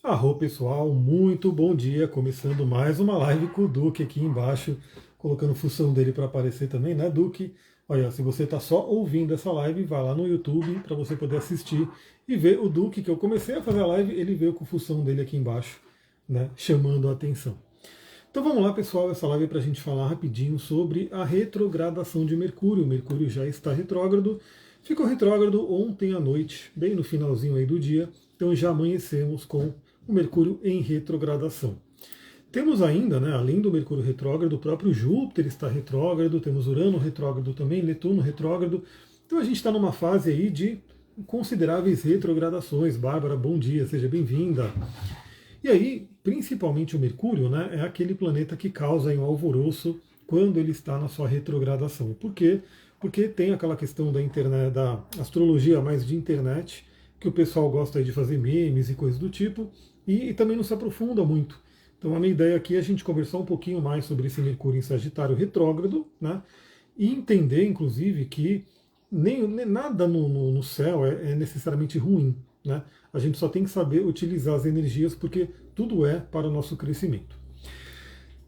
Arro pessoal, muito bom dia, começando mais uma live com o Duque aqui embaixo, colocando função dele para aparecer também, né, Duque? Olha, se você está só ouvindo essa live, vai lá no YouTube para você poder assistir e ver o Duque, que eu comecei a fazer a live, ele veio com função dele aqui embaixo, né, chamando a atenção. Então vamos lá, pessoal, essa live é para a gente falar rapidinho sobre a retrogradação de Mercúrio. O Mercúrio já está retrógrado, ficou retrógrado ontem à noite, bem no finalzinho aí do dia, então já amanhecemos com o Mercúrio em retrogradação. Temos ainda, né, além do Mercúrio retrógrado, o próprio Júpiter está retrógrado, temos Urano retrógrado também, Netuno retrógrado, então a gente está numa fase aí de consideráveis retrogradações. Bárbara, bom dia, seja bem-vinda. E aí, principalmente o Mercúrio, né, é aquele planeta que causa um alvoroço quando ele está na sua retrogradação. Por quê? Porque tem aquela questão da internet, da astrologia mais de internet, que o pessoal gosta de fazer memes e coisas do tipo, e também não se aprofunda muito. Então a minha ideia aqui é a gente conversar um pouquinho mais sobre esse Mercúrio em Sagitário retrógrado, né, e entender, inclusive, que nem nada no céu é necessariamente ruim. Né? A gente só tem que saber utilizar as energias, porque tudo é para o nosso crescimento.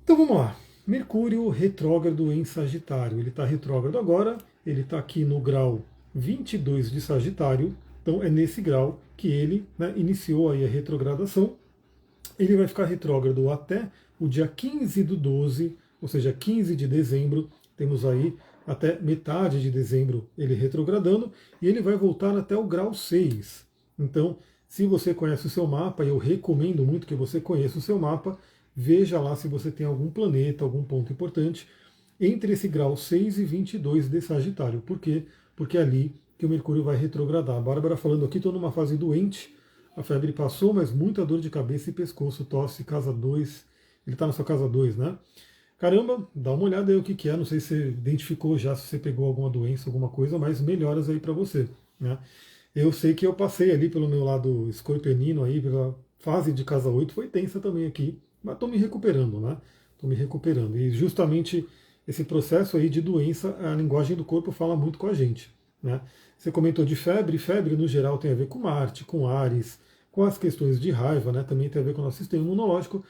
Então vamos lá. Mercúrio retrógrado em Sagitário. Ele está retrógrado agora, ele está aqui no grau 22 de Sagitário, então é nesse grau que ele, né, iniciou aí a retrogradação. Ele vai ficar retrógrado até o dia 15 do 12, ou seja, 15 de dezembro. Temos aí até metade de dezembro ele retrogradando, e ele vai voltar até o grau 6. Então, se você conhece o seu mapa, e eu recomendo muito que você conheça o seu mapa, veja lá se você tem algum planeta, algum ponto importante entre esse grau 6 e 22 de Sagitário. Por quê? Porque é ali que o Mercúrio vai retrogradar. A Bárbara falando aqui, estou numa fase doente, a febre passou, mas muita dor de cabeça e pescoço, tosse, casa 2. Ele está na sua casa 2, né? Caramba, dá uma olhada aí o que, que é, não sei se você identificou já, se você pegou alguma doença, alguma coisa, mas melhoras aí para você, né? Eu sei que eu passei ali pelo meu lado escorpionino aí, pela fase de casa 8 foi tensa também aqui, mas estou me recuperando, né? Estou me recuperando. E justamente esse processo aí de doença, a linguagem do corpo fala muito com a gente, né? Você comentou de febre, febre no geral tem a ver com Marte, com Áries, com as questões de raiva, né? Também tem a ver com o nosso sistema imunológico,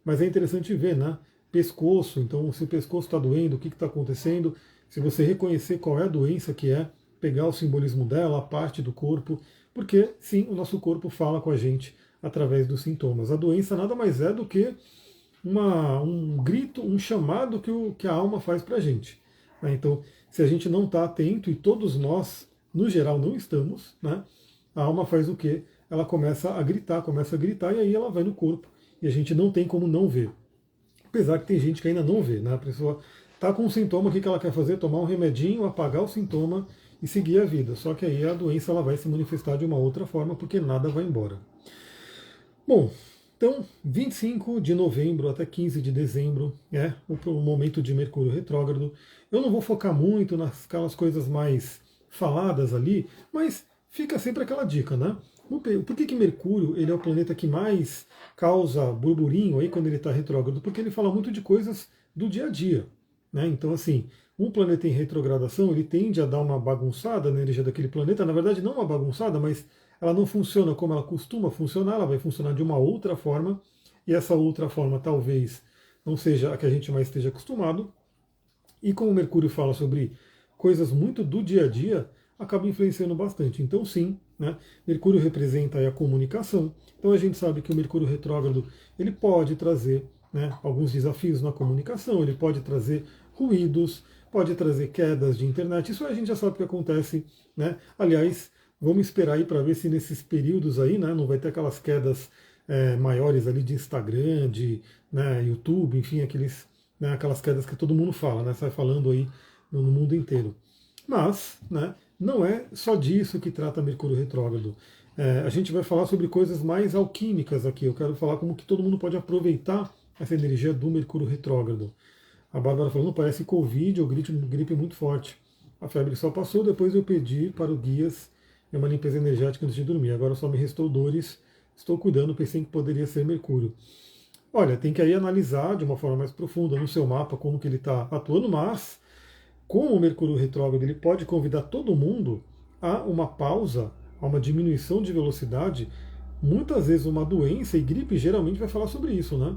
mas é interessante ver, né? Pescoço, então se o pescoço está doendo, o que está acontecendo? Se você reconhecer qual é a doença que é, pegar o simbolismo dela, a parte do corpo, porque sim, o nosso corpo fala com a gente através dos sintomas. A doença nada mais é do que um grito, um chamado que a alma faz para a gente. Né? Então, se a gente não está atento, e todos nós, no geral, não estamos, né? A alma faz o quê? Ela começa a gritar, e aí ela vai no corpo, e a gente não tem como não ver. Apesar que tem gente que ainda não vê, né? A pessoa está com um sintoma, o que ela quer fazer? Tomar um remedinho, apagar o sintoma e seguir a vida. Só que aí a doença ela vai se manifestar de uma outra forma, porque nada vai embora. Bom, então 25 de novembro até 15 de dezembro é o momento de Mercúrio retrógrado. Eu não vou focar muito naquelas coisas mais faladas ali, mas fica sempre aquela dica, né? Por que Mercúrio ele é o planeta que mais causa burburinho aí quando ele está retrógrado? Porque ele fala muito de coisas do dia a dia. Né? Então, assim, um planeta em retrogradação ele tende a dar uma bagunçada na energia daquele planeta. Na verdade, não uma bagunçada, mas ela não funciona como ela costuma funcionar, ela vai funcionar de uma outra forma, e essa outra forma talvez não seja a que a gente mais esteja acostumado. E como o Mercúrio fala sobre coisas muito do dia a dia, acaba influenciando bastante. Então, sim, né, Mercúrio representa aí a comunicação. Então, a gente sabe que o Mercúrio retrógrado ele pode trazer, né, alguns desafios na comunicação, ele pode trazer ruídos, pode trazer quedas de internet. Isso a gente já sabe que acontece, né? Aliás, vamos esperar aí para ver se nesses períodos aí, né, não vai ter aquelas quedas maiores ali de Instagram, de, né, YouTube, enfim, né, aquelas quedas que todo mundo fala, né? Sai falando aí no mundo inteiro. Mas, né, não é só disso que trata Mercúrio retrógrado. A gente vai falar sobre coisas mais alquímicas aqui. Eu quero falar como que todo mundo pode aproveitar essa energia do Mercúrio retrógrado. A Bárbara falando, parece Covid ou gripe muito forte. A febre só passou, depois eu pedi para o guias uma limpeza energética antes de dormir. Agora só me restou dores, estou cuidando, pensei que poderia ser Mercúrio. Olha, tem que aí analisar de uma forma mais profunda no seu mapa como que ele está atuando, mas com o Mercúrio retrógrado ele pode convidar todo mundo a uma pausa, a uma diminuição de velocidade muitas vezes uma doença, e gripe geralmente vai falar sobre isso, né?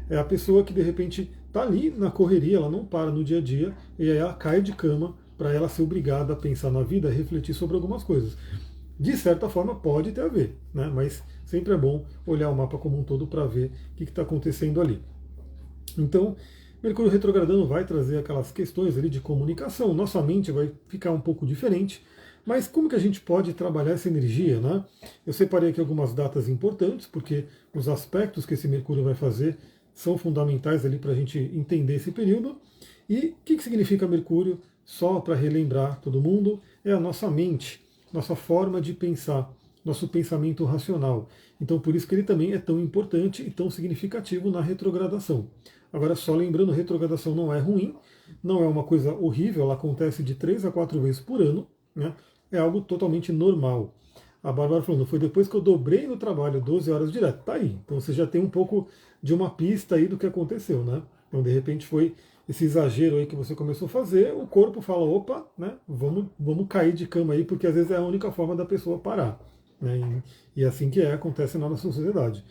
É a pessoa que de repente está ali na correria, ela não para no dia a dia, e aí ela cai de cama para ela ser obrigada a pensar na vida, a refletir sobre algumas coisas. De certa forma pode ter a ver, né? Mas sempre é bom olhar o mapa como um todo para ver o que está acontecendo ali. Então, Mercúrio retrogradando vai trazer aquelas questões ali de comunicação, nossa mente vai ficar um pouco diferente, mas como que a gente pode trabalhar essa energia, né? Eu separei aqui algumas datas importantes, porque os aspectos que esse Mercúrio vai fazer são fundamentais ali para a gente entender esse período. E o que significa Mercúrio? Só para relembrar todo mundo, é a nossa mente, nossa forma de pensar, nosso pensamento racional. Então, por isso que ele também é tão importante e tão significativo na retrogradação. Agora, só lembrando, retrogradação não é ruim, não é uma coisa horrível, ela acontece de 3 a 4 vezes por ano, né? É algo totalmente normal. A Bárbara falando, foi depois que eu dobrei no trabalho 12 horas direto. Tá aí. Então você já tem um pouco de uma pista aí do que aconteceu, né? Então, de repente, foi esse exagero aí que você começou a fazer, o corpo fala, opa, né? Vamos cair de cama aí, porque às vezes é a única forma da pessoa parar. Né? E é assim que acontece na nossa sociedade.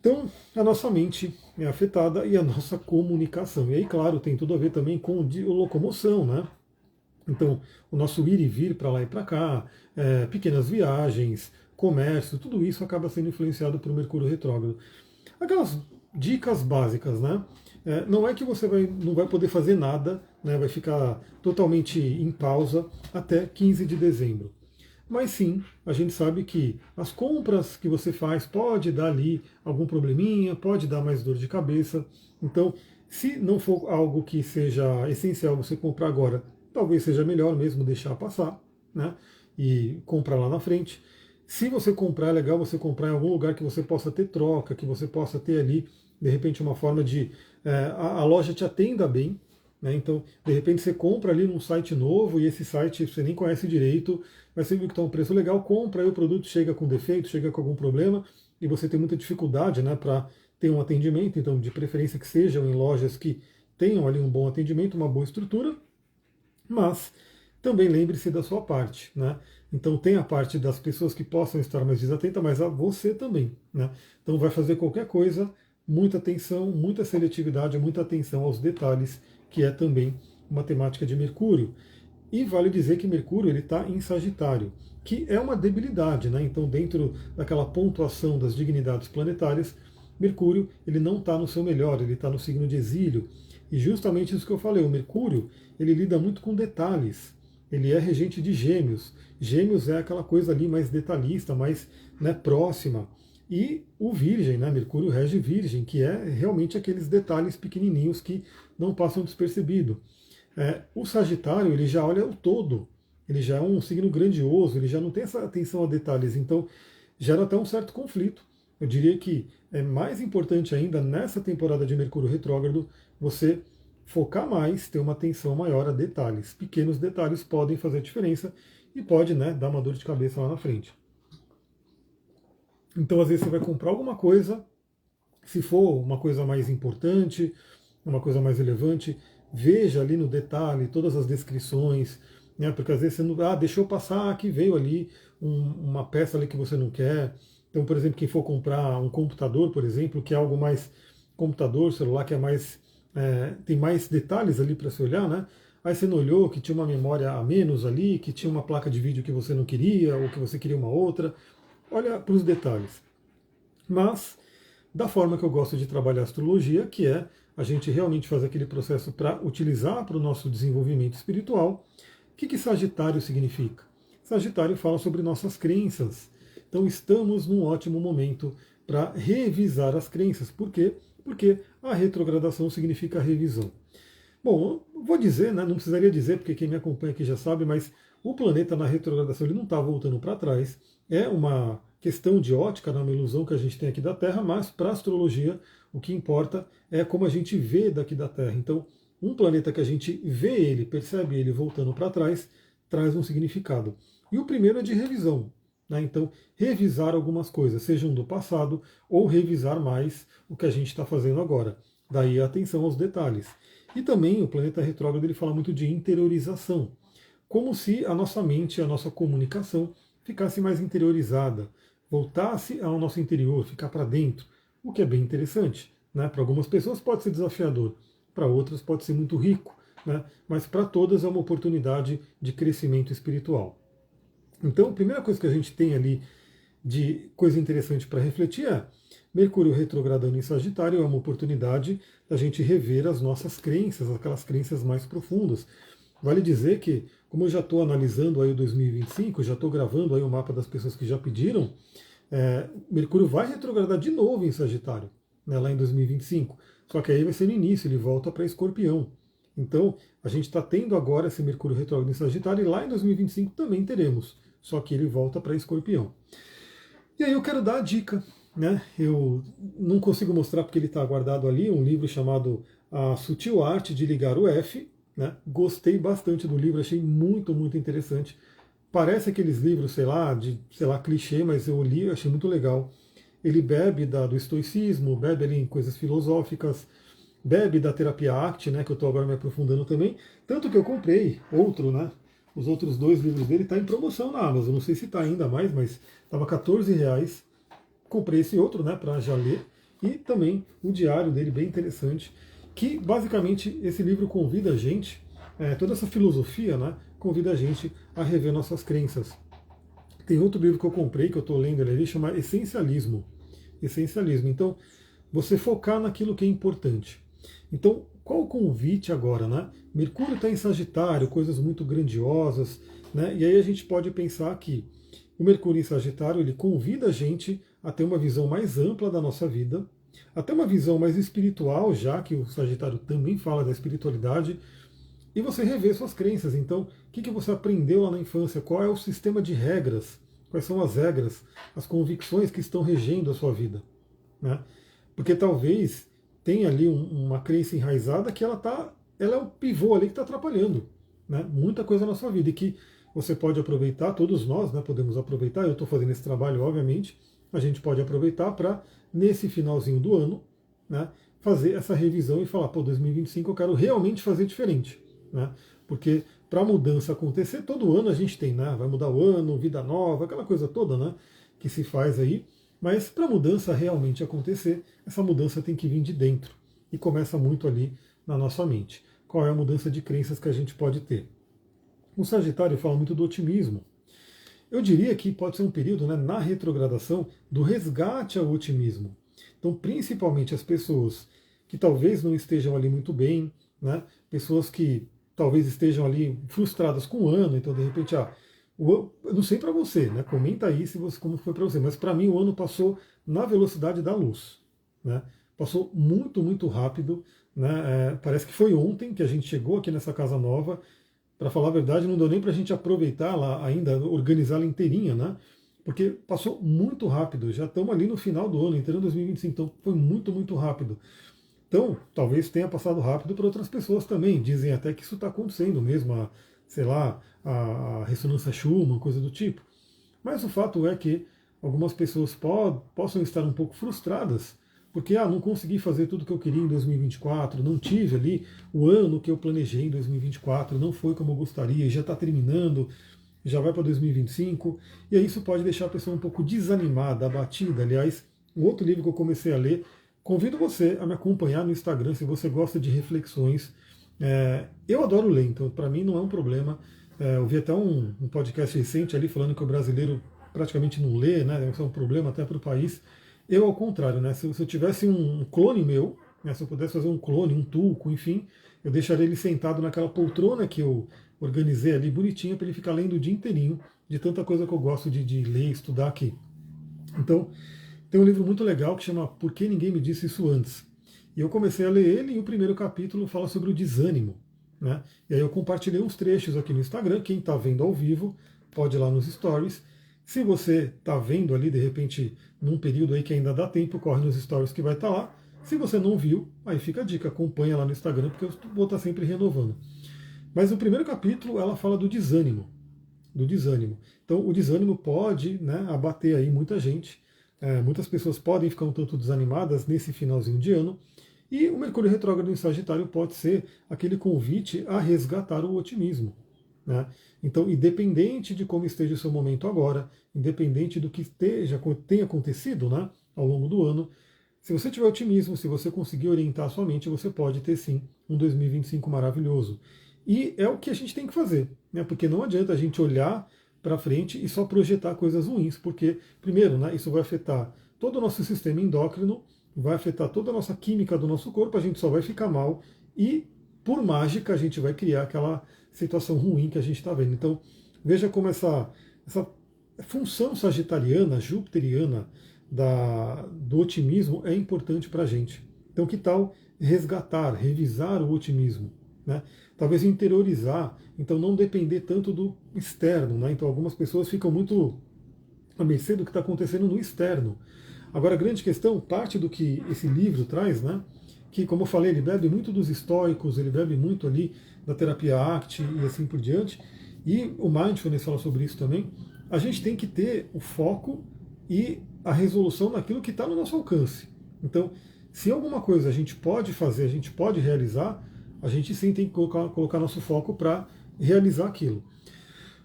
Então, a nossa mente é afetada e a nossa comunicação. E aí, claro, tem tudo a ver também com locomoção, né? Então, o nosso ir e vir para lá e para cá, pequenas viagens, comércio, tudo isso acaba sendo influenciado por Mercúrio retrógrado. Aquelas dicas básicas, né? Não é que você não vai poder fazer nada, né? Vai ficar totalmente em pausa até 15 de dezembro. Mas sim, a gente sabe que as compras que você faz pode dar ali algum probleminha, pode dar mais dor de cabeça. Então, se não for algo que seja essencial você comprar agora, talvez seja melhor mesmo deixar passar, né? E comprar lá na frente. Se você comprar, é legal você comprar em algum lugar que você possa ter troca, que você possa ter ali, de repente, uma forma de a loja te atenda bem, né? Então, de repente, você compra ali num site novo e esse site você nem conhece direito, mas você viu que está um preço legal, compra, aí o produto chega com defeito, chega com algum problema e você tem muita dificuldade, né, para ter um atendimento, então de preferência que sejam em lojas que tenham ali um bom atendimento, uma boa estrutura, mas também lembre-se da sua parte, né? Então tem a parte das pessoas que possam estar mais desatentas, mas a você também, né? Então vai fazer qualquer coisa, muita atenção, muita seletividade, muita atenção aos detalhes, que é também uma temática de Mercúrio. E vale dizer que Mercúrio ele está em Sagitário, que é uma debilidade, né? Então dentro daquela pontuação das dignidades planetárias, Mercúrio ele não está no seu melhor, ele está no signo de exílio. E justamente isso que eu falei, o Mercúrio ele lida muito com detalhes. Ele é regente de Gêmeos. Gêmeos é aquela coisa ali mais detalhista, mais, né, próxima. E o Virgem, né, Mercúrio rege Virgem, que é realmente aqueles detalhes pequenininhos que não passam despercebido. O Sagitário ele já olha o todo. Ele já é um signo grandioso, ele já não tem essa atenção a detalhes. Então gera até um certo conflito. Eu diria que é mais importante ainda nessa temporada de Mercúrio retrógrado você focar mais, ter uma atenção maior a detalhes. Pequenos detalhes podem fazer diferença e pode, né, dar uma dor de cabeça lá na frente. Então, às vezes, você vai comprar alguma coisa, se for uma coisa mais importante, uma coisa mais relevante, veja ali no detalhe todas as descrições, né, porque às vezes você não, deixou passar que veio ali uma peça ali que você não quer. Então, por exemplo, quem for comprar um computador, por exemplo, que é algo mais computador, celular, que é mais tem mais detalhes ali para se olhar, né? Aí você não olhou que tinha uma memória a menos ali, que tinha uma placa de vídeo que você não queria, ou que você queria uma outra. Olha para os detalhes. Mas, da forma que eu gosto de trabalhar a astrologia, que é a gente realmente fazer aquele processo para utilizar para o nosso desenvolvimento espiritual, o que Sagitário significa? Sagitário fala sobre nossas crenças. Então estamos num ótimo momento para revisar as crenças. Por quê? Porque a retrogradação significa revisão. Bom, vou dizer, né, não precisaria dizer, porque quem me acompanha aqui já sabe, mas o planeta na retrogradação ele não está voltando para trás. É uma questão de ótica, né, uma ilusão que a gente tem aqui da Terra, mas para a astrologia o que importa é como a gente vê daqui da Terra. Então, um planeta que a gente vê ele, percebe ele voltando para trás, traz um significado. E o primeiro é de revisão. Né? Então, revisar algumas coisas, sejam do passado, ou revisar mais o que a gente está fazendo agora. Daí a atenção aos detalhes. E também o planeta retrógrado ele fala muito de interiorização. Como se a nossa mente, a nossa comunicação ficasse mais interiorizada, voltar-se ao nosso interior, ficar para dentro, o que é bem interessante. Né? Para algumas pessoas pode ser desafiador, para outras pode ser muito rico, né? Mas para todas é uma oportunidade de crescimento espiritual. Então, a primeira coisa que a gente tem ali de coisa interessante para refletir é Mercúrio retrogradando em Sagitário é uma oportunidade da gente rever as nossas crenças, aquelas crenças mais profundas. Vale dizer que, como eu já estou analisando aí o 2025, já estou gravando aí o mapa das pessoas que já pediram, Mercúrio vai retrogradar de novo em Sagitário, né, lá em 2025. Só que aí vai ser no início, ele volta para Escorpião. Então, a gente está tendo agora esse Mercúrio retrógrado em Sagitário e lá em 2025 também teremos, só que ele volta para Escorpião. E aí eu quero dar a dica, né? Eu não consigo mostrar porque ele está guardado ali, um livro chamado A Sutil Arte de Ligar o F, né? Gostei bastante do livro, achei muito, muito interessante. Parece aqueles livros, sei lá, clichê, mas eu li e achei muito legal. Ele bebe do estoicismo, bebe ali em coisas filosóficas, bebe da terapia ACT, né, que eu estou agora me aprofundando também. Tanto que eu comprei outro, né? Os outros dois livros dele estão em promoção na Amazon. Não sei se está ainda mais, mas estava R$ 14. Comprei esse outro, né, para já ler. E também o diário dele, bem interessante. Que basicamente esse livro convida a gente, toda essa filosofia, né, convida a gente a rever nossas crenças. Tem outro livro que eu comprei, que eu estou lendo ele, chama Essencialismo. Essencialismo. Então, você focar naquilo que é importante. Então, qual o convite agora, né? Mercúrio está em Sagitário, coisas muito grandiosas, né? E aí a gente pode pensar que o Mercúrio em Sagitário, ele convida a gente a ter uma visão mais ampla da nossa vida, até uma visão mais espiritual, já que o Sagitário também fala da espiritualidade, e você rever suas crenças. Então, o que você aprendeu lá na infância? Qual é o sistema de regras? Quais são as regras, as convicções que estão regendo a sua vida? Né? Porque talvez tenha ali uma crença enraizada que ela é o pivô ali que está atrapalhando, né? Muita coisa na sua vida e que você pode aproveitar, todos nós, né, podemos aproveitar, eu estou fazendo esse trabalho, obviamente, a gente pode aproveitar para, nesse finalzinho do ano, né, fazer essa revisão e falar, pô, 2025 eu quero realmente fazer diferente. Né? Porque para a mudança acontecer, todo ano a gente tem, né? Vai mudar o ano, vida nova, aquela coisa toda, né? Que se faz aí. Mas para a mudança realmente acontecer, essa mudança tem que vir de dentro. E começa muito ali na nossa mente. Qual é a mudança de crenças que a gente pode ter? O Sagitário fala muito do otimismo. Eu diria que pode ser um período, né, na retrogradação, do resgate ao otimismo. Então, principalmente as pessoas que talvez não estejam ali muito bem, né, pessoas que talvez estejam ali frustradas com o ano, então de repente, eu não sei para você, né? Comenta aí se você, como foi para você, mas para mim o ano passou na velocidade da luz, né? Passou muito, muito rápido, né? Parece que foi ontem que a gente chegou aqui nessa casa nova. Para falar a verdade, não deu nem para a gente aproveitar lá ainda, organizá-la inteirinha, né? Porque passou muito rápido. Já estamos ali no final do ano, entrando em 2025, então foi muito, muito rápido. Então, talvez tenha passado rápido para outras pessoas também. Dizem até que isso está acontecendo mesmo, sei lá, a ressonância Schumann, coisa do tipo. Mas o fato é que algumas pessoas possam estar um pouco frustradas, porque não consegui fazer tudo o que eu queria em 2024, não tive ali o ano que eu planejei em 2024, não foi como eu gostaria, já está terminando, já vai para 2025, e aí isso pode deixar a pessoa um pouco desanimada, abatida. Aliás, um outro livro que eu comecei a ler, convido você a me acompanhar no Instagram se você gosta de reflexões. Eu adoro ler, então para mim não é um problema. Eu vi até um podcast recente ali falando que o brasileiro praticamente não lê, né? Isso é um problema até para o país. Eu, ao contrário, né? Se eu tivesse um clone meu, né? Se eu pudesse fazer um clone, um tulco, enfim, eu deixaria ele sentado naquela poltrona que eu organizei ali bonitinha para ele ficar lendo o dia inteirinho de tanta coisa que eu gosto de ler e estudar aqui. Então, tem um livro muito legal que chama Por que Ninguém Me Disse Isso Antes? E eu comecei a ler ele e o primeiro capítulo fala sobre o desânimo. Né? E aí eu compartilhei uns trechos aqui no Instagram. Quem está vendo ao vivo pode ir lá nos stories. Se você está vendo ali, de repente, num período aí que ainda dá tempo, corre nos stories que vai estar lá. Se você não viu, aí fica a dica, acompanha lá no Instagram, porque eu vou estar sempre renovando. Mas no primeiro capítulo ela fala do desânimo. Do desânimo. Então o desânimo pode, né, abater aí muita gente. Muitas pessoas podem ficar um tanto desanimadas nesse finalzinho de ano. E o Mercúrio retrógrado em Sagitário pode ser aquele convite a resgatar o otimismo. né? Então, independente de como esteja o seu momento agora, independente do que tenha acontecido, né, ao longo do ano, se você tiver otimismo, se você conseguir orientar a sua mente, você pode ter sim um 2025 maravilhoso. E é o que a gente tem que fazer, né? Porque não adianta a gente olhar para frente e só projetar coisas ruins, porque, primeiro, né, isso vai afetar todo o nosso sistema endócrino, vai afetar toda a nossa química do nosso corpo, a gente só vai ficar mal e, por mágica, a gente vai criar aquela situação ruim que a gente está vendo. Então, veja como essa função sagitariana, jupiteriana, do otimismo é importante para a gente. Então, que tal resgatar, revisar o otimismo? Né? Talvez interiorizar, então não depender tanto do externo. Né? Então, algumas pessoas ficam muito à mercê do que está acontecendo no externo. Agora, a grande questão, parte do que esse livro traz, né? Que, como eu falei, ele bebe muito dos estoicos, ele bebe muito ali da terapia ACT e assim por diante, e o Mindfulness fala sobre isso também. A gente tem que ter o foco e a resolução naquilo que está no nosso alcance. Então, se alguma coisa a gente pode fazer, a gente pode realizar, a gente sim tem que colocar nosso foco para realizar aquilo.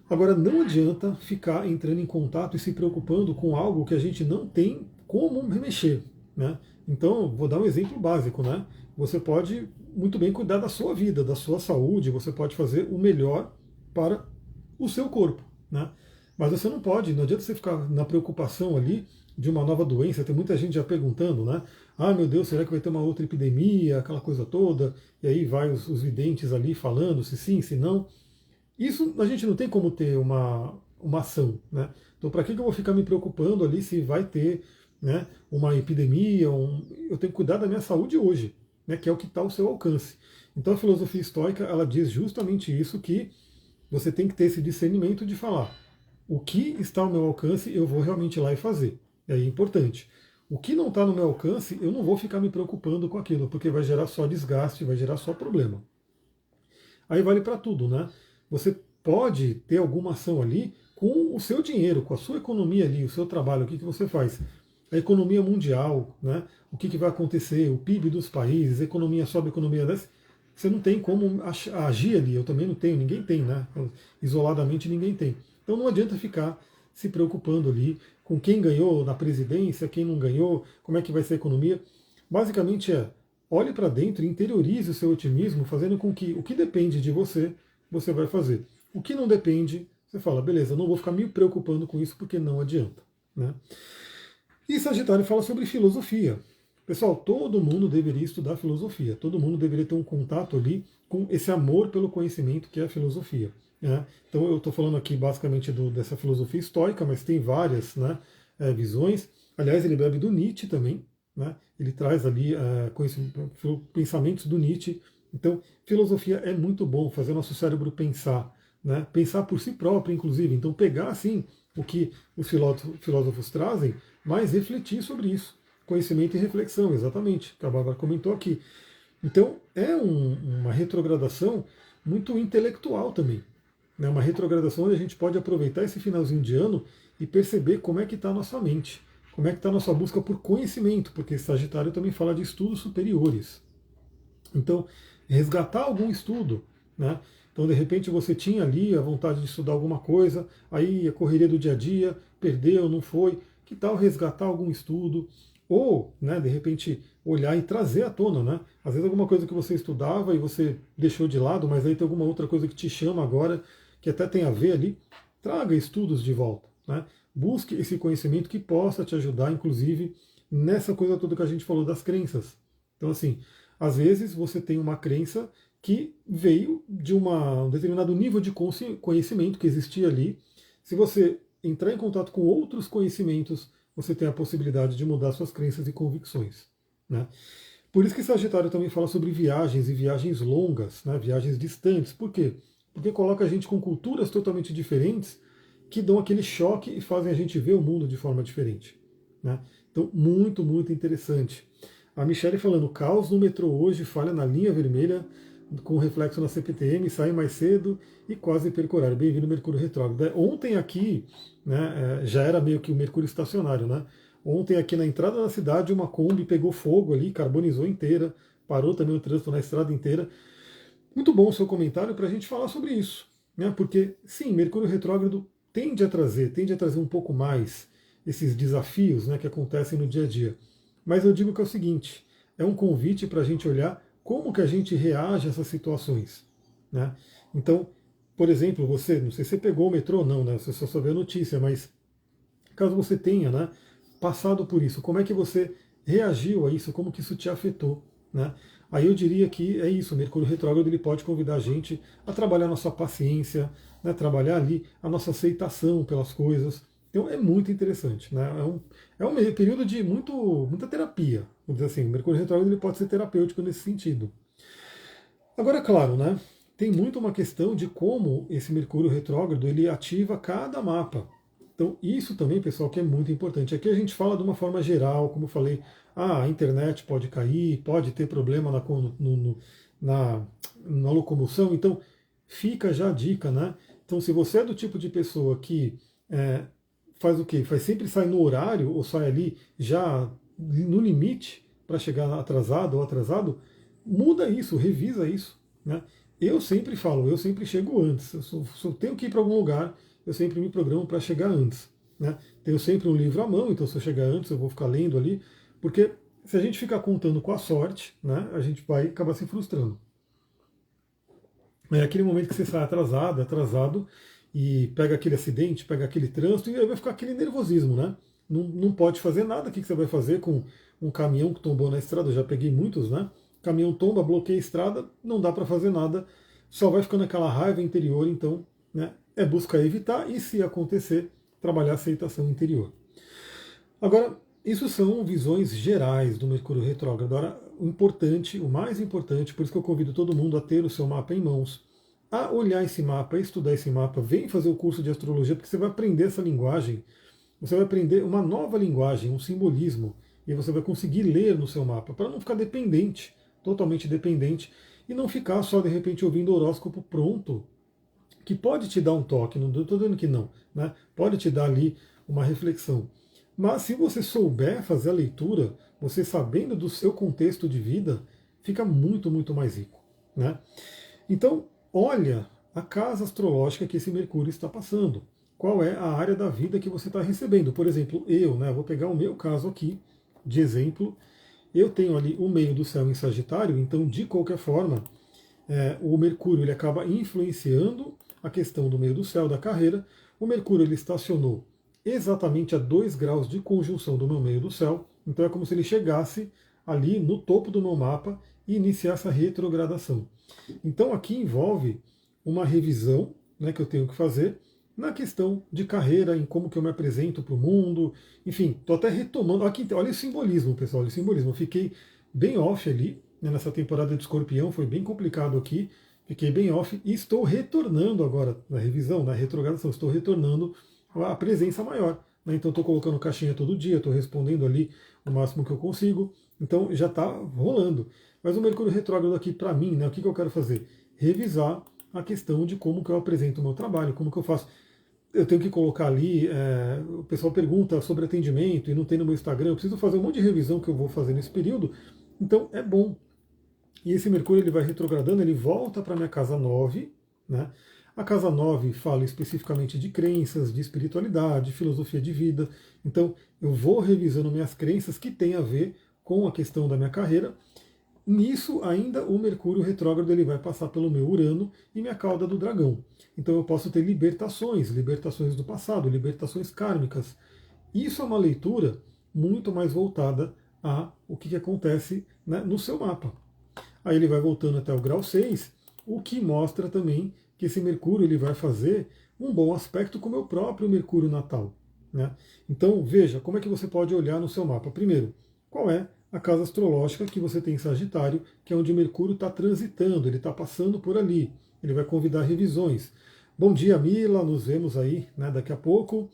Agora, não adianta ficar entrando em contato e se preocupando com algo que a gente não tem como mexer, né? Então, vou dar um exemplo básico, né? Você pode muito bem cuidar da sua vida, da sua saúde, você pode fazer o melhor para o seu corpo, né? Mas você não pode, não adianta você ficar na preocupação ali de uma nova doença. Tem muita gente já perguntando, né? Ah, meu Deus, será que vai ter uma outra epidemia, aquela coisa toda? E aí vai os videntes ali falando se sim, se não. Isso a gente não tem como ter uma ação, né? Então, para que eu vou ficar me preocupando ali se vai ter, né, uma epidemia? Eu tenho que cuidar da minha saúde hoje, né, que é o que está ao seu alcance. Então, a filosofia estoica ela diz justamente isso, que você tem que ter esse discernimento de falar o que está ao meu alcance, eu vou realmente ir lá e fazer. E aí é importante. O que não está no meu alcance, eu não vou ficar me preocupando com aquilo, porque vai gerar só desgaste, vai gerar só problema. Aí vale para tudo, né? Você pode ter alguma ação ali com o seu dinheiro, com a sua economia ali, o seu trabalho, o que você faz? A economia mundial, né? O que vai acontecer, o PIB dos países, a economia sobe, a economia desce. Você não tem como agir ali, eu também não tenho, ninguém tem, né? Isoladamente ninguém tem. Então não adianta ficar se preocupando ali com quem ganhou na presidência, quem não ganhou, como é que vai ser a economia. Basicamente olhe para dentro e interiorize o seu otimismo, fazendo com que o que depende de você, você vai fazer. O que não depende, você fala, beleza, não vou ficar me preocupando com isso porque não adianta. Né? E Sagitário fala sobre filosofia. Pessoal, todo mundo deveria estudar filosofia, todo mundo deveria ter um contato ali com esse amor pelo conhecimento que é a filosofia. Né? Então eu estou falando aqui basicamente dessa filosofia estoica, mas tem várias, né, visões. Aliás, ele bebe do Nietzsche também, né? Ele traz ali pensamentos do Nietzsche. Então, filosofia é muito bom, fazer nosso cérebro pensar, né? Pensar por si próprio, inclusive. Então, pegar assim o que os filósofos trazem, mas refletir sobre isso. Conhecimento e reflexão, exatamente, que a Bárbara comentou aqui. Então, é uma retrogradação muito intelectual também. Né? Uma retrogradação onde a gente pode aproveitar esse finalzinho de ano e perceber como é que está a nossa mente, como é que está a nossa busca por conhecimento, porque Sagitário também fala de estudos superiores. Então, resgatar algum estudo, né? Então, de repente, você tinha ali a vontade de estudar alguma coisa, aí a correria do dia a dia, perdeu, não foi. Que tal resgatar algum estudo? Ou, né, de repente, olhar e trazer à tona, né? Às vezes alguma coisa que você estudava e você deixou de lado, mas aí tem alguma outra coisa que te chama agora, que até tem a ver ali. Traga estudos de volta, né? Busque esse conhecimento que possa te ajudar, inclusive, nessa coisa toda que a gente falou das crenças. Então, assim, às vezes você tem uma crença que veio de um determinado nível de conhecimento que existia ali. Se você entrar em contato com outros conhecimentos, você tem a possibilidade de mudar suas crenças e convicções. Né? Por isso que Sagitário também fala sobre viagens e viagens longas, né? Viagens distantes. Por quê? Porque coloca a gente com culturas totalmente diferentes que dão aquele choque e fazem a gente ver o mundo de forma diferente. Né? Então, muito, muito interessante. A Michelle falando, caos no metrô hoje, falha na linha vermelha, com reflexo na CPTM, sai mais cedo e quase perco horário. Bem-vindo Mercúrio retrógrado. Ontem aqui, né, já era meio que o Mercúrio estacionário, né? Ontem aqui na entrada da cidade uma Kombi pegou fogo ali, carbonizou inteira, parou também o trânsito na estrada inteira. Muito bom o seu comentário para a gente falar sobre isso. né? Porque sim, Mercúrio retrógrado tende a trazer um pouco mais esses desafios, né, que acontecem no dia a dia. Mas eu digo que é o seguinte, é um convite para a gente olhar como que a gente reage a essas situações, né? Então, por exemplo, você, não sei se você pegou o metrô ou não, né? Você só viu a notícia, mas caso você tenha, né, passado por isso, como é que você reagiu a isso, como que isso te afetou, né? Aí eu diria que é isso, o Mercúrio retrógrado ele pode convidar a gente a trabalhar a nossa paciência, né, trabalhar ali a nossa aceitação pelas coisas. Então é muito interessante, né? É um período de muita terapia, vamos dizer assim. O Mercúrio retrógrado ele pode ser terapêutico nesse sentido. Agora, é claro, né? Tem muito uma questão de como esse Mercúrio retrógrado ele ativa cada mapa. Então, isso também, pessoal, que é muito importante. Aqui a gente fala de uma forma geral, como eu falei, a internet pode cair, pode ter problema na, na locomoção. Então, fica já a dica, né? Então, se você é do tipo de pessoa que é, faz o quê? Faz sempre sai no horário ou sai ali já no limite para chegar atrasado ou atrasado, muda isso, revisa isso, né? Eu sempre falo, eu sempre chego antes. Se eu tenho que ir para algum lugar, eu sempre me programo para chegar antes, né? Tenho sempre um livro à mão, então se eu chegar antes, eu vou ficar lendo ali, porque se a gente ficar contando com a sorte, né, a gente vai acabar se frustrando. É aquele momento que você sai atrasado, e pega aquele acidente, pega aquele trânsito, e aí vai ficar aquele nervosismo, né? Não pode fazer nada. O que você vai fazer com um caminhão que tombou na estrada? Eu já peguei muitos, né? Caminhão tomba, bloqueia a estrada, não dá para fazer nada, só vai ficando aquela raiva interior, então, né, é buscar evitar e, se acontecer, trabalhar a aceitação interior. Agora, isso são visões gerais do Mercúrio retrógrado. Agora, o mais importante, por isso que eu convido todo mundo a ter o seu mapa em mãos, a olhar esse mapa, a estudar esse mapa, vem fazer o curso de astrologia, porque você vai aprender essa linguagem, você vai aprender uma nova linguagem, um simbolismo, e você vai conseguir ler no seu mapa, para não ficar dependente, totalmente dependente, e não ficar só de repente ouvindo o horóscopo pronto, que pode te dar um toque, não estou dizendo que não, né? Pode te dar ali uma reflexão. Mas se você souber fazer a leitura, você sabendo do seu contexto de vida, fica muito mais rico, né? Então, olha a casa astrológica que esse Mercúrio está passando. Qual é a área da vida que você está recebendo? Por exemplo, eu, né? Vou pegar o meu caso aqui de exemplo. Eu tenho ali o meio do céu em Sagitário, então, de qualquer forma, o Mercúrio ele acaba influenciando a questão do meio do céu, da carreira. O Mercúrio ele estacionou exatamente a 2 graus de conjunção do meu meio do céu, então é como se ele chegasse ali no topo do meu mapa e iniciasse a retrogradação. Então aqui envolve uma revisão, né, que eu tenho que fazer na questão de carreira, em como que eu me apresento para o mundo, enfim, estou até retomando. Aqui, olha o simbolismo, pessoal, olha o simbolismo. Eu fiquei bem off ali, né, nessa temporada de Escorpião, foi bem complicado aqui, fiquei bem off e estou retornando agora na revisão, na retrogradação, estou retornando a presença maior. Né? Então estou colocando caixinha todo dia, estou respondendo ali o máximo que eu consigo, então já está rolando. Mas o Mercúrio retrógrado aqui para mim, né, o que eu quero fazer? Revisar a questão de como que eu apresento o meu trabalho, como que eu faço. Eu tenho que colocar ali, o pessoal pergunta sobre atendimento e não tem no meu Instagram, eu preciso fazer um monte de revisão que eu vou fazer nesse período, então é bom. E esse Mercúrio ele vai retrogradando, ele volta para a minha casa 9, né? A casa 9 fala especificamente de crenças, de espiritualidade, filosofia de vida. Então eu vou revisando minhas crenças que têm a ver com a questão da minha carreira. Nisso, ainda o Mercúrio retrógrado ele vai passar pelo meu Urano e minha cauda do dragão. Então eu posso ter libertações do passado, libertações kármicas. Isso é uma leitura muito mais voltada a o que acontece, né, no seu mapa. Aí ele vai voltando até o grau 6, o que mostra também que esse Mercúrio ele vai fazer um bom aspecto com o meu próprio Mercúrio natal. Né? Então veja como é que você pode olhar no seu mapa. Primeiro, qual é a casa astrológica que você tem em Sagitário, que é onde Mercúrio está transitando, ele está passando por ali. Ele vai convidar revisões. Bom dia, Mila, nos vemos aí, né, daqui a pouco.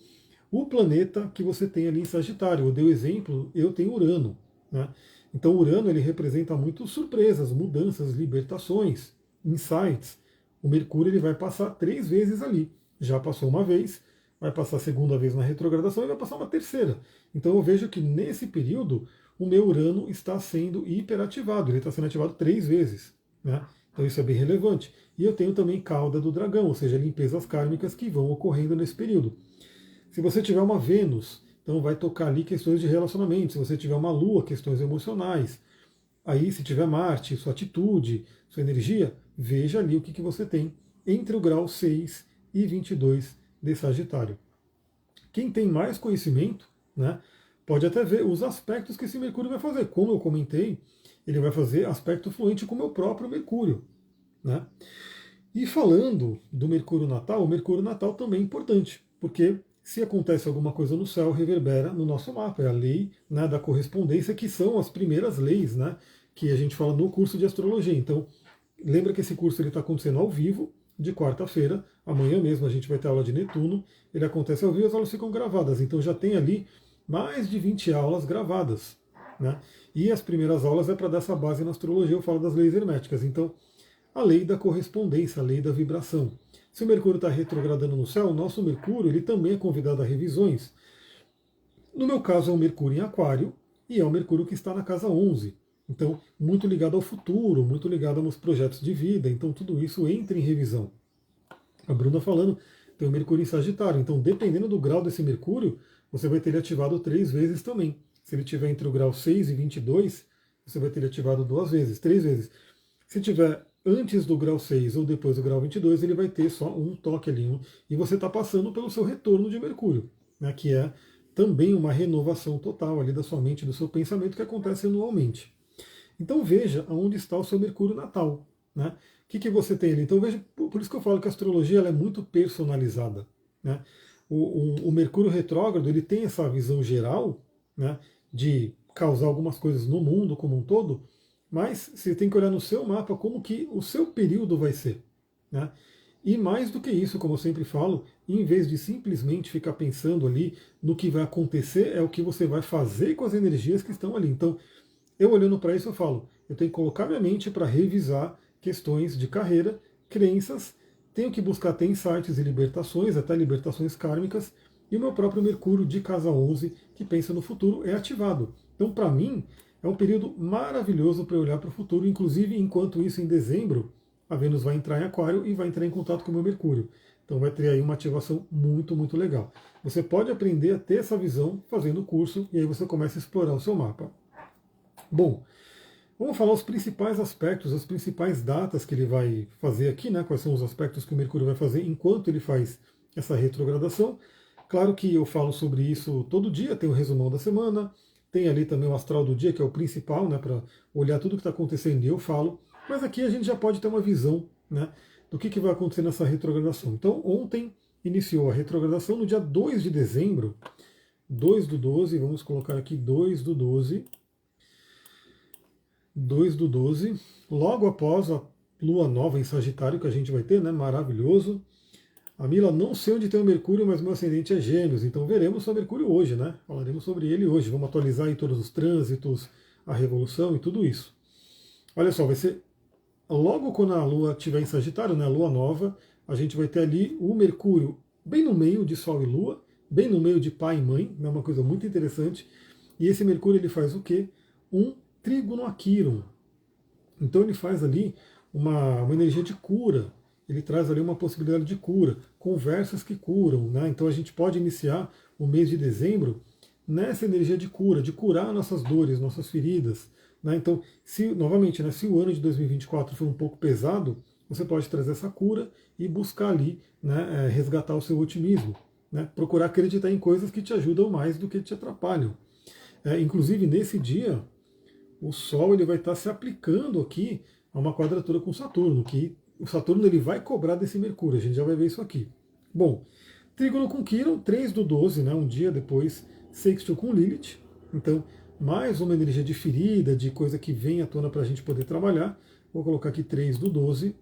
O planeta que você tem ali em Sagitário, eu dei o exemplo, eu tenho Urano. Né? Então Urano ele representa muito surpresas, mudanças, libertações, insights. O Mercúrio ele vai passar 3 vezes ali. Já passou uma vez, vai passar a segunda vez na retrogradação e vai passar uma terceira. Então eu vejo que nesse período o meu Urano está sendo hiperativado, ele está sendo ativado 3 vezes. Né? Então isso é bem relevante. E eu tenho também cauda do dragão, ou seja, limpezas kármicas que vão ocorrendo nesse período. Se você tiver uma Vênus, então vai tocar ali questões de relacionamento. Se você tiver uma Lua, questões emocionais. Aí, se tiver Marte, sua atitude, sua energia, veja ali o que você tem entre o grau 6 e 22 de Sagitário. Quem tem mais conhecimento, né, pode até ver os aspectos que esse Mercúrio vai fazer. Como eu comentei, ele vai fazer aspecto fluente com o meu próprio Mercúrio. Né? E falando do Mercúrio natal, o Mercúrio natal também é importante, porque se acontece alguma coisa no céu, reverbera no nosso mapa. É a lei, né, da correspondência, que são as primeiras leis, né, que a gente fala no curso de astrologia. Então, lembra que esse curso está acontecendo ao vivo, de quarta-feira. Amanhã mesmo a gente vai ter aula de Netuno. Ele acontece ao vivo, as aulas ficam gravadas. Então já tem ali mais de 20 aulas gravadas. Né? E as primeiras aulas é para dar essa base na astrologia, eu falo das leis herméticas. Então, a lei da correspondência, a lei da vibração. Se o Mercúrio está retrogradando no céu, o nosso Mercúrio ele também é convidado a revisões. No meu caso, é o Mercúrio em Aquário e é o Mercúrio que está na casa 11. Então, muito ligado ao futuro, muito ligado aos projetos de vida. Então, tudo isso entra em revisão. A Bruna falando, tem o Mercúrio em Sagitário. Então, dependendo do grau desse Mercúrio, você vai ter ele ativado 3 vezes também. Se ele estiver entre o grau 6 e 22, você vai ter ele ativado 2 vezes, 3 vezes. Se tiver antes do grau 6 ou depois do grau 22, ele vai ter só um toque ali. E você está passando pelo seu retorno de Mercúrio, né, que é também uma renovação total ali da sua mente, do seu pensamento, que acontece anualmente. Então veja aonde está o seu Mercúrio natal. Né? O que você tem ali? Então veja, por isso que eu falo que a astrologia ela é muito personalizada. Né? O Mercúrio retrógrado ele tem essa visão geral, né, de causar algumas coisas no mundo como um todo, mas você tem que olhar no seu mapa como que o seu período vai ser. Né? E mais do que isso, como eu sempre falo, em vez de simplesmente ficar pensando ali no que vai acontecer, é o que você vai fazer com as energias que estão ali. Então, eu olhando para isso, eu falo, eu tenho que colocar minha mente para revisar questões de carreira, crenças, tenho que buscar até insights e libertações, até libertações kármicas, e o meu próprio Mercúrio de casa 11, que pensa no futuro, é ativado. Então, para mim, é um período maravilhoso para olhar para o futuro, inclusive enquanto isso, em dezembro, a Vênus vai entrar em Aquário e vai entrar em contato com o meu Mercúrio. Então vai ter aí uma ativação muito, muito legal. Você pode aprender a ter essa visão fazendo o curso e aí você começa a explorar o seu mapa. Bom, vamos falar os principais aspectos, as principais datas que ele vai fazer aqui, né? Quais são os aspectos que o Mercúrio vai fazer enquanto ele faz essa retrogradação. Claro que eu falo sobre isso todo dia, tem o resumão da semana, tem ali também o astral do dia, que é o principal, né, para olhar tudo o que está acontecendo e eu falo. Mas aqui a gente já pode ter uma visão, né, do que vai acontecer nessa retrogradação. Então, ontem iniciou a retrogradação no dia 2 de dezembro, 2 do 12, vamos colocar aqui 2 do 12, 2 do 12, logo após a lua nova em Sagitário que a gente vai ter, né, maravilhoso. A Mila, não sei onde tem o Mercúrio, mas meu ascendente é Gêmeos, então veremos sobre o Mercúrio hoje, né? Falaremos sobre ele hoje, vamos atualizar aí todos os trânsitos, a revolução e tudo isso. Olha só, vai ser logo quando a Lua estiver em Sagitário, né, a Lua nova, a gente vai ter ali o Mercúrio bem no meio de Sol e Lua, bem no meio de pai e mãe, é uma coisa muito interessante. E esse Mercúrio ele faz o quê? Um trígono a Quirón. Então ele faz ali uma energia de cura, ele traz ali uma possibilidade de cura, conversas que curam, né? Então a gente pode iniciar o mês de dezembro nessa energia de cura, de curar nossas dores, nossas feridas. Né? Então, novamente, né, se o ano de 2024 for um pouco pesado, você pode trazer essa cura e buscar ali, né, resgatar o seu otimismo. Né? Procurar acreditar em coisas que te ajudam mais do que te atrapalham. Inclusive, nesse dia, o Sol ele vai estar se aplicando aqui a uma quadratura com Saturno, que o Saturno ele vai cobrar desse Mercúrio, a gente já vai ver isso aqui. Bom, trígono com Quirón, 3 do 12, né, um dia depois, sextil com Lilith, então mais uma energia de ferida, de coisa que vem à tona para a gente poder trabalhar. Vou colocar aqui 3 do 12,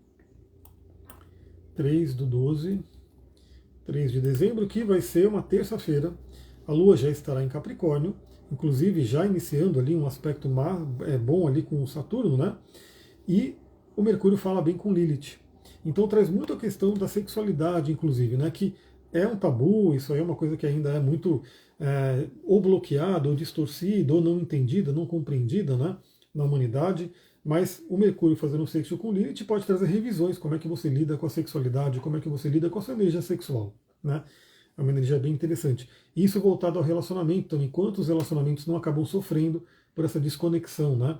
3 do 12, 3 de dezembro, que vai ser uma terça-feira. A Lua já estará em Capricórnio, inclusive já iniciando ali um aspecto bom ali com o Saturno, né? E o Mercúrio fala bem com Lilith. Então traz muito a questão da sexualidade, inclusive, né? Que é um tabu, isso aí é uma coisa que ainda é muito ou bloqueada, ou distorcida, ou não entendida, não compreendida, né? na humanidade, mas o Mercúrio fazendo um sexto com Lilith pode trazer revisões, como é que você lida com a sexualidade, como é que você lida com a sua energia sexual, né? É uma energia bem interessante. Isso voltado ao relacionamento também, quantos relacionamentos não acabam sofrendo por essa desconexão, né?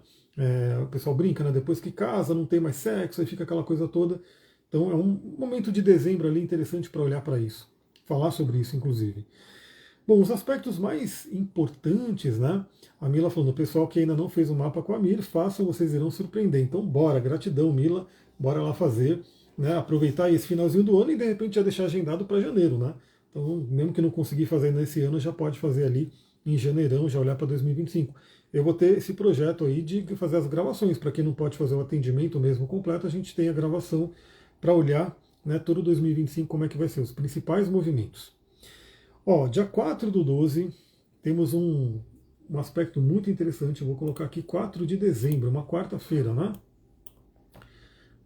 O pessoal brinca, né? Depois que casa, não tem mais sexo, aí fica aquela coisa toda. Então é um momento de dezembro ali interessante para olhar para isso, falar sobre isso, inclusive. Bom, os aspectos mais importantes, né? A Mila falando, o pessoal que ainda não fez o mapa com a Mir, façam, vocês irão surpreender. Então, bora, gratidão, Mila, bora lá fazer, né? Aproveitar esse finalzinho do ano e de repente já deixar agendado para janeiro, né? Então, mesmo que não conseguir fazer nesse ano, já pode fazer ali em janeirão, já olhar para 2025. Eu vou ter esse projeto aí de fazer as gravações. Para quem não pode fazer o atendimento mesmo completo, a gente tem a gravação para olhar, né, todo 2025 como é que vai ser, os principais movimentos. Ó, dia 4/12, temos um aspecto muito interessante, eu vou colocar aqui 4 de dezembro, uma quarta-feira, né?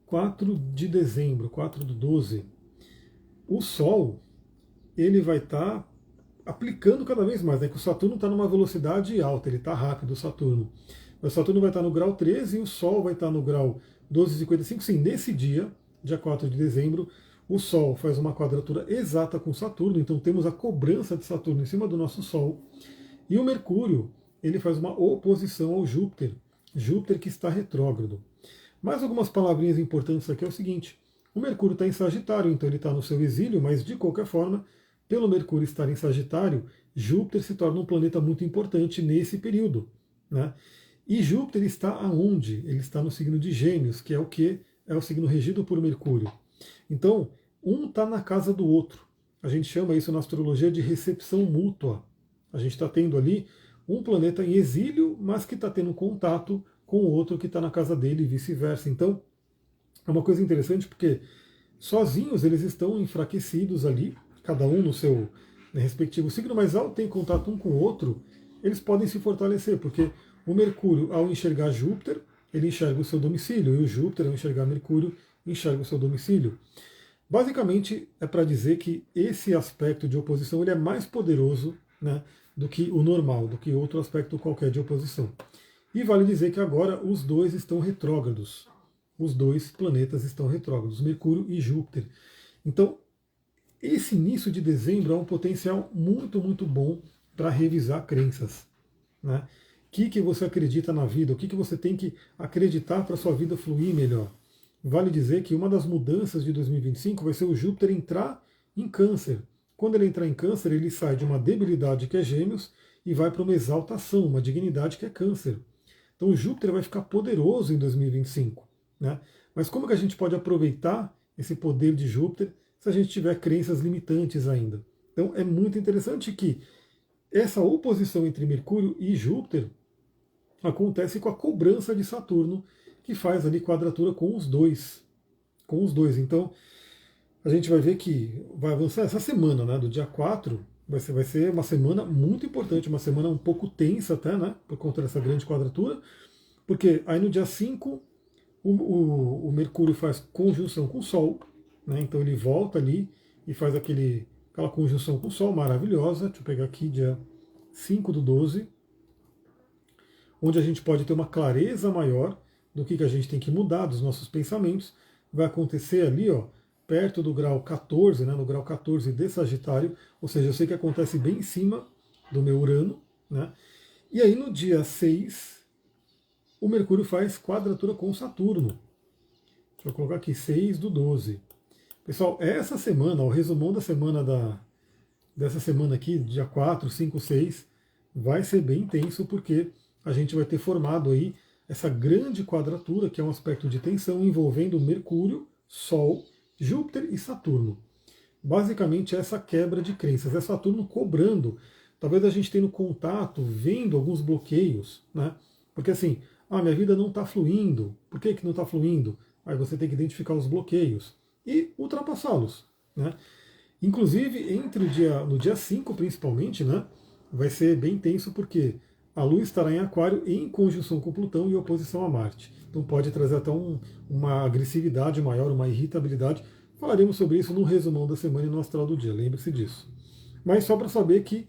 4 de dezembro, 4/12, o Sol, ele vai estar aplicando cada vez mais, né? Que o Saturno está numa velocidade alta, ele está rápido, o Saturno. O Saturno vai estar no grau 13 e o Sol vai estar no grau 12,55. Sim, nesse dia, dia 4 de dezembro, o Sol faz uma quadratura exata com Saturno, então temos a cobrança de Saturno em cima do nosso Sol. E o Mercúrio, ele faz uma oposição ao Júpiter, Júpiter que está retrógrado. Mais algumas palavrinhas importantes aqui é o seguinte, o Mercúrio está em Sagitário, então ele está no seu exílio, mas de qualquer forma, pelo Mercúrio estar em Sagitário, Júpiter se torna um planeta muito importante nesse período, né? E Júpiter está aonde? Ele está no signo de Gêmeos, que é o que? É o signo regido por Mercúrio. Então, um está na casa do outro. A gente chama isso na astrologia de recepção mútua. A gente está tendo ali um planeta em exílio, mas que está tendo contato com o outro que está na casa dele e vice-versa. Então, é uma coisa interessante porque sozinhos eles estão enfraquecidos ali, cada um no seu respectivo signo, mas ao ter contato um com o outro, eles podem se fortalecer, porque o Mercúrio, ao enxergar Júpiter, ele enxerga o seu domicílio, e o Júpiter, ao enxergar Mercúrio, enxerga o seu domicílio. Basicamente, é para dizer que esse aspecto de oposição ele é mais poderoso, né, do que o normal, do que outro aspecto qualquer de oposição. E vale dizer que agora os dois estão retrógrados. Os dois planetas estão retrógrados, Mercúrio e Júpiter. Então, esse início de dezembro é um potencial muito, muito bom para revisar crenças, né? O que você acredita na vida? O que você tem que acreditar para a sua vida fluir melhor? Vale dizer que uma das mudanças de 2025 vai ser o Júpiter entrar em Câncer. Quando ele entrar em Câncer, ele sai de uma debilidade que é Gêmeos e vai para uma exaltação, uma dignidade que é Câncer. Então o Júpiter vai ficar poderoso em 2025, né? Mas como que a gente pode aproveitar esse poder de Júpiter se a gente tiver crenças limitantes ainda? Então é muito interessante que essa oposição entre Mercúrio e Júpiter acontece com a cobrança de Saturno, que faz ali quadratura com os dois. Com os dois. Então, a gente vai ver que vai avançar essa semana, né? Do dia 4, vai ser uma semana muito importante, uma semana um pouco tensa até, né? Por conta dessa grande quadratura. Porque aí no dia 5, o Mercúrio faz conjunção com o Sol, né? Então ele volta ali e faz aquela conjunção com o Sol maravilhosa. Deixa eu pegar aqui, dia 5/12, onde a gente pode ter uma clareza maior do que a gente tem que mudar dos nossos pensamentos. Vai acontecer ali, ó, perto do grau 14, né, no grau 14 de Sagitário, ou seja, eu sei que acontece bem em cima do meu Urano, né? E aí no dia 6, o Mercúrio faz quadratura com Saturno. Deixa eu colocar aqui, 6/12. Pessoal, essa semana, o resumão da semana dessa semana aqui, dia 4, 5, 6, vai ser bem intenso, porque a gente vai ter formado aí essa grande quadratura, que é um aspecto de tensão envolvendo Mercúrio, Sol, Júpiter e Saturno. Basicamente essa quebra de crenças, é Saturno cobrando, talvez a gente tendo contato, vendo alguns bloqueios, né? Porque assim, minha vida não está fluindo, por que não está fluindo? Aí você tem que identificar os bloqueios e ultrapassá-los, né? Inclusive, no dia 5 principalmente, né, vai ser bem tenso porque a Lua estará em Aquário em conjunção com Plutão e oposição a Marte. Então pode trazer até uma agressividade maior, uma irritabilidade. Falaremos sobre isso no resumão da semana e no astral do dia, lembre-se disso. Mas só para saber que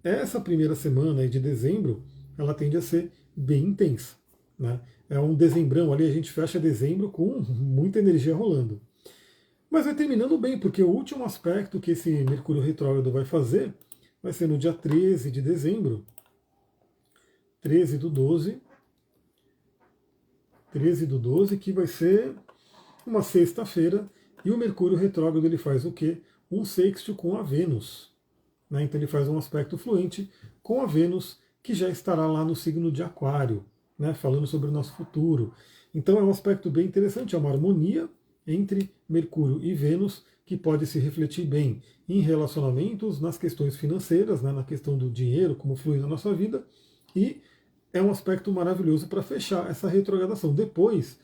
essa primeira semana aí de dezembro, ela tende a ser bem intensa. né? É um dezembrão ali, a gente fecha dezembro com muita energia rolando. Mas vai terminando bem, porque o último aspecto que esse Mercúrio retrógrado vai fazer vai ser no dia 13 de dezembro, 13 do 12, 13 do 12, que vai ser uma sexta-feira, e o Mercúrio retrógrado ele faz o quê? Um sexto com a Vênus. Né? Então ele faz um aspecto fluente com a Vênus, que já estará lá no signo de Aquário, né? Falando sobre o nosso futuro. Então é um aspecto bem interessante, é uma harmonia entre Mercúrio e Vênus, que pode se refletir bem em relacionamentos, nas questões financeiras, né? Na questão do dinheiro, como flui na nossa vida, e é um aspecto maravilhoso para fechar essa retrogradação. Depois,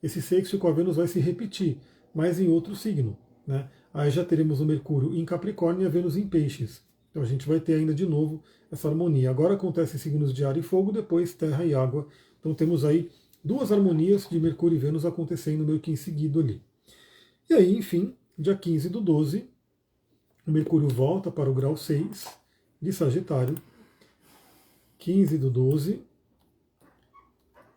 esse sexto com a Vênus vai se repetir, mas em outro signo. Né? Aí já teremos o Mercúrio em Capricórnio e a Vênus em Peixes. Então a gente vai ter ainda de novo essa harmonia. Agora acontece em signos de ar e fogo, depois terra e água. Então temos aí duas harmonias de Mercúrio e Vênus acontecendo meio que em seguida ali. E aí, enfim, dia 15 do 12, o Mercúrio volta para o grau 6 de Sagitário. 15 do 12,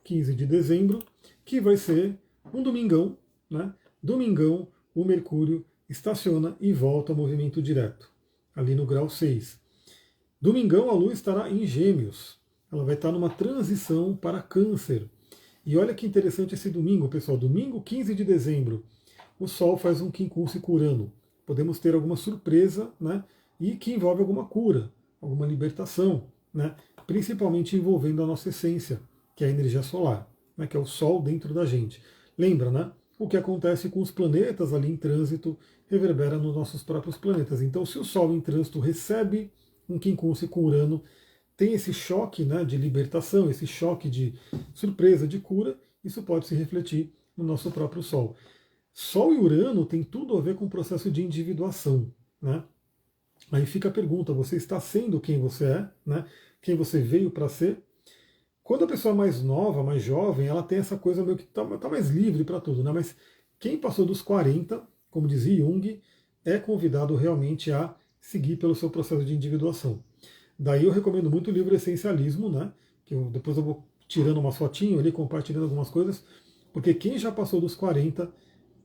15 de dezembro, que vai ser um domingão, né? Domingão, o Mercúrio estaciona e volta ao movimento direto, ali no grau 6. Domingão, a Lua estará em Gêmeos. Ela vai estar numa transição para Câncer. E olha que interessante esse domingo, pessoal. Domingo, 15 de dezembro, o Sol faz um quincunce com Urano. Podemos ter alguma surpresa, né? E que envolve alguma cura, alguma libertação, né? Principalmente envolvendo a nossa essência, que é a energia solar, né? Que é o Sol dentro da gente. Lembra, né? O que acontece com os planetas ali em trânsito reverbera nos nossos próprios planetas. Então, se o Sol em trânsito recebe um quincunce com Urano, tem esse choque, né, de libertação, esse choque de surpresa, de cura, isso pode se refletir no nosso próprio Sol. Sol e Urano tem tudo a ver com o processo de individuação. Né? Aí fica a pergunta, você está sendo quem você é? Né? Quem você veio para ser? Quando a pessoa é mais nova, mais jovem, ela tem essa coisa meio que tá mais livre para tudo, né? Mas quem passou dos 40, como dizia Jung, é convidado realmente a seguir pelo seu processo de individuação. Daí eu recomendo muito o livro Essencialismo, né? Que depois eu vou tirando uma fotinho ali, compartilhando algumas coisas, porque quem já passou dos 40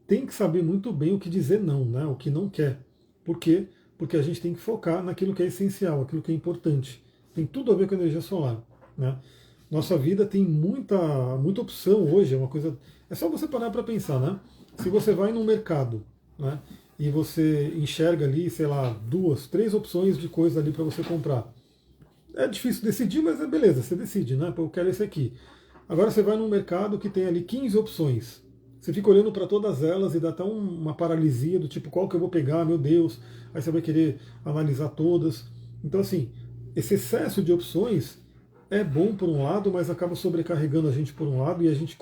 tem que saber muito bem o que dizer não, né? O que não quer. Por quê? Porque a gente tem que focar naquilo que é essencial, aquilo que é importante. Tem tudo a ver com a energia solar, né? Nossa vida tem muita opção hoje, é uma coisa. É só você parar para pensar, né? Se você vai num mercado, né? E você enxerga ali, sei lá, 2, 3 opções de coisa ali para você comprar. É difícil decidir, mas é beleza, você decide, né? Pô, eu quero esse aqui. Agora você vai num mercado que tem ali 15 opções. Você fica olhando para todas elas e dá até uma paralisia do tipo, qual que eu vou pegar, meu Deus. Aí você vai querer analisar todas. Então, assim, esse excesso de opções é bom por um lado, mas acaba sobrecarregando a gente por um lado e a gente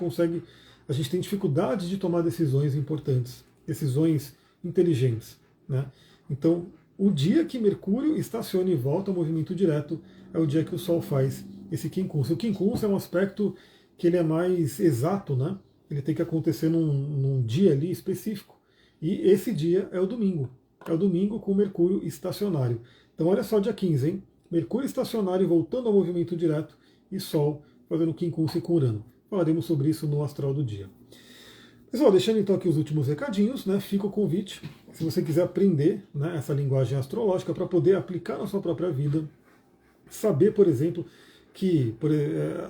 tem dificuldade de tomar decisões importantes, decisões inteligentes. Né? Então, o dia que Mercúrio estaciona e volta ao movimento direto é o dia que o Sol faz esse quincunce. O quincunce é um aspecto que ele é mais exato, né? Ele tem que acontecer num dia ali específico. E esse dia é o domingo. É o domingo com Mercúrio estacionário. Então olha só dia 15, hein? Mercúrio estacionário voltando ao movimento direto e Sol fazendo quincunce com Urano. Falaremos sobre isso no Astral do Dia. Pessoal, deixando então aqui os últimos recadinhos, né? Fica o convite. Se você quiser aprender, né, essa linguagem astrológica para poder aplicar na sua própria vida, saber, por exemplo, que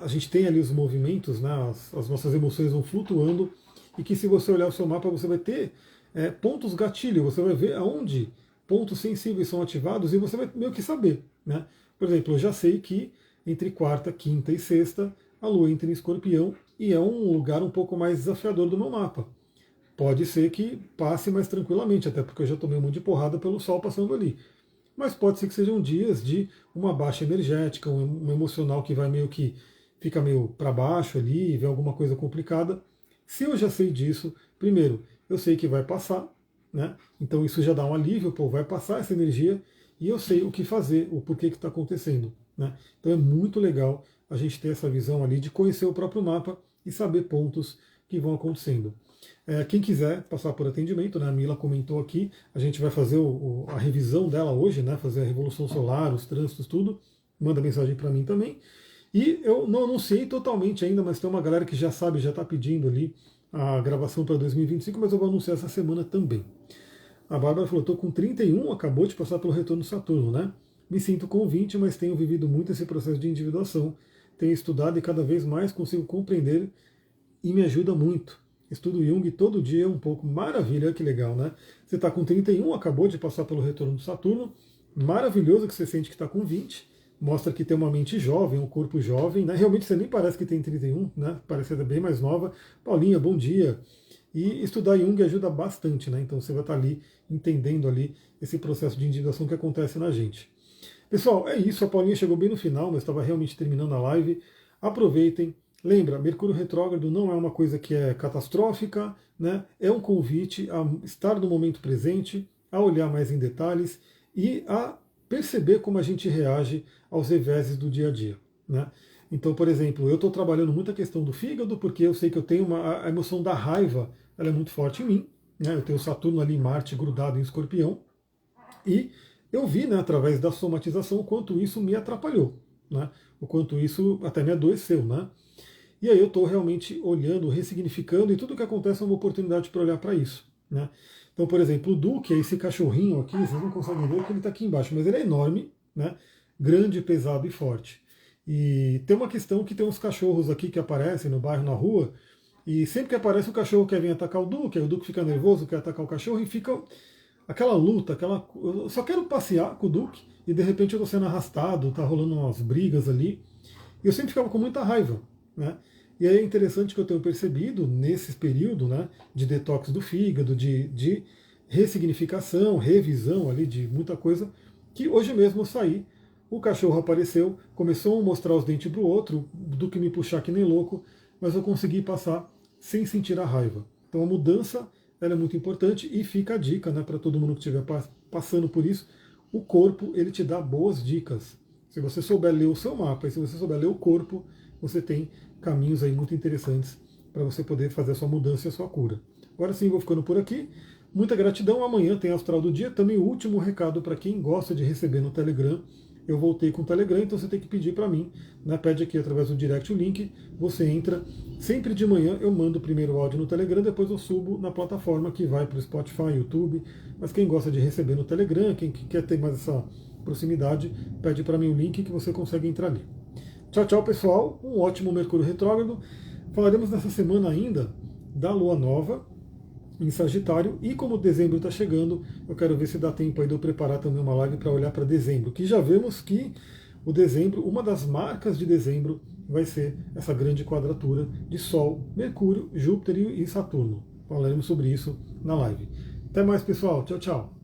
a gente tem ali os movimentos, né, as nossas emoções vão flutuando, e que se você olhar o seu mapa, você vai ter pontos gatilho, você vai ver aonde pontos sensíveis são ativados e você vai meio que saber. Né? Por exemplo, eu já sei que entre quarta, quinta e sexta, a Lua entra em Escorpião e é um lugar um pouco mais desafiador do meu mapa. Pode ser que passe mais tranquilamente, até porque eu já tomei um monte de porrada pelo Sol passando ali. Mas pode ser que sejam dias de uma baixa energética, um emocional que vai meio que fica meio para baixo ali, vê alguma coisa complicada. Se eu já sei disso, primeiro, eu sei que vai passar, né? Então isso já dá um alívio, pô, vai passar essa energia e eu sei o que fazer, o porquê que está acontecendo, né? Então é muito legal a gente ter essa visão ali de conhecer o próprio mapa e saber pontos que vão acontecendo. Quem quiser passar por atendimento, né, a Mila comentou aqui, a gente vai fazer a revisão dela hoje, né, fazer a Revolução Solar, os trânsitos, tudo. Manda mensagem para mim também. E eu não anunciei totalmente ainda, mas tem uma galera que já sabe, já está pedindo ali a gravação para 2025, mas eu vou anunciar essa semana também. A Bárbara falou, estou com 31, acabou de passar pelo retorno de Saturno, né? Me sinto com 20, mas tenho vivido muito esse processo de individuação. Tenho estudado e cada vez mais consigo compreender e me ajuda muito. Estudo Jung todo dia um pouco. Maravilha, que legal, né? Você está com 31, acabou de passar pelo retorno do Saturno. Maravilhoso que você sente que está com 20. Mostra que tem uma mente jovem, um corpo jovem, né? Realmente você nem parece que tem 31, né? Parece ser bem mais nova. Paulinha, bom dia. E estudar Jung ajuda bastante, né? Então você vai estar ali entendendo ali esse processo de individuação que acontece na gente. Pessoal, é isso. A Paulinha chegou bem no final, mas estava realmente terminando a live. Aproveitem. Lembra, Mercúrio retrógrado não é uma coisa que é catastrófica, né? É um convite a estar no momento presente, a olhar mais em detalhes e a perceber como a gente reage aos reveses do dia a dia, né? Então, por exemplo, eu estou trabalhando muito a questão do fígado, porque eu sei que eu tenho a emoção da raiva, ela é muito forte em mim, né? Eu tenho Saturno ali, Marte grudado em Escorpião, e eu vi, né, através da somatização, o quanto isso me atrapalhou, né? O quanto isso até me adoeceu, né? E aí eu estou realmente olhando, ressignificando, e tudo que acontece é uma oportunidade para olhar para isso, né? Então, por exemplo, o Duque é esse cachorrinho aqui, vocês não conseguem ver porque ele está aqui embaixo, mas ele é enorme, né? Grande, pesado e forte. E tem uma questão que tem uns cachorros aqui que aparecem no bairro, na rua, e sempre que aparece o cachorro quer vir atacar o Duque fica nervoso, quer atacar o cachorro, e fica aquela luta, eu só quero passear com o Duque, e de repente eu estou sendo arrastado, tá rolando umas brigas ali, e eu sempre ficava com muita raiva, né? E aí é interessante que eu tenho percebido nesse período, né, de detox do fígado, de ressignificação, revisão ali de muita coisa, que hoje mesmo eu saí, o cachorro apareceu, começou a mostrar os dentes para o outro, do que me puxar que nem louco, mas eu consegui passar sem sentir a raiva. Então a mudança ela é muito importante e fica a dica, né, para todo mundo que estiver passando por isso, o corpo ele te dá boas dicas. Se você souber ler o seu mapa e se você souber ler o corpo, você tem caminhos aí muito interessantes para você poder fazer a sua mudança e a sua cura. Agora sim, vou ficando por aqui. Muita gratidão. Amanhã tem Astral do Dia. Também o último recado para quem gosta de receber no Telegram. Eu voltei com o Telegram, então você tem que pedir para mim. Né? Pede aqui através do direct o link. Você entra. Sempre de manhã eu mando primeiro o áudio no Telegram, depois eu subo na plataforma que vai para o Spotify, YouTube. Mas quem gosta de receber no Telegram, quem quer ter mais essa proximidade, pede para mim o link que você consegue entrar ali. Tchau, tchau, pessoal. Um ótimo Mercúrio retrógrado. Falaremos nessa semana ainda da Lua Nova em Sagitário. E como dezembro está chegando, eu quero ver se dá tempo aí de eu preparar também uma live para olhar para dezembro. Que já vemos que o dezembro, uma das marcas de dezembro, vai ser essa grande quadratura de Sol, Mercúrio, Júpiter e Saturno. Falaremos sobre isso na live. Até mais, pessoal. Tchau, tchau.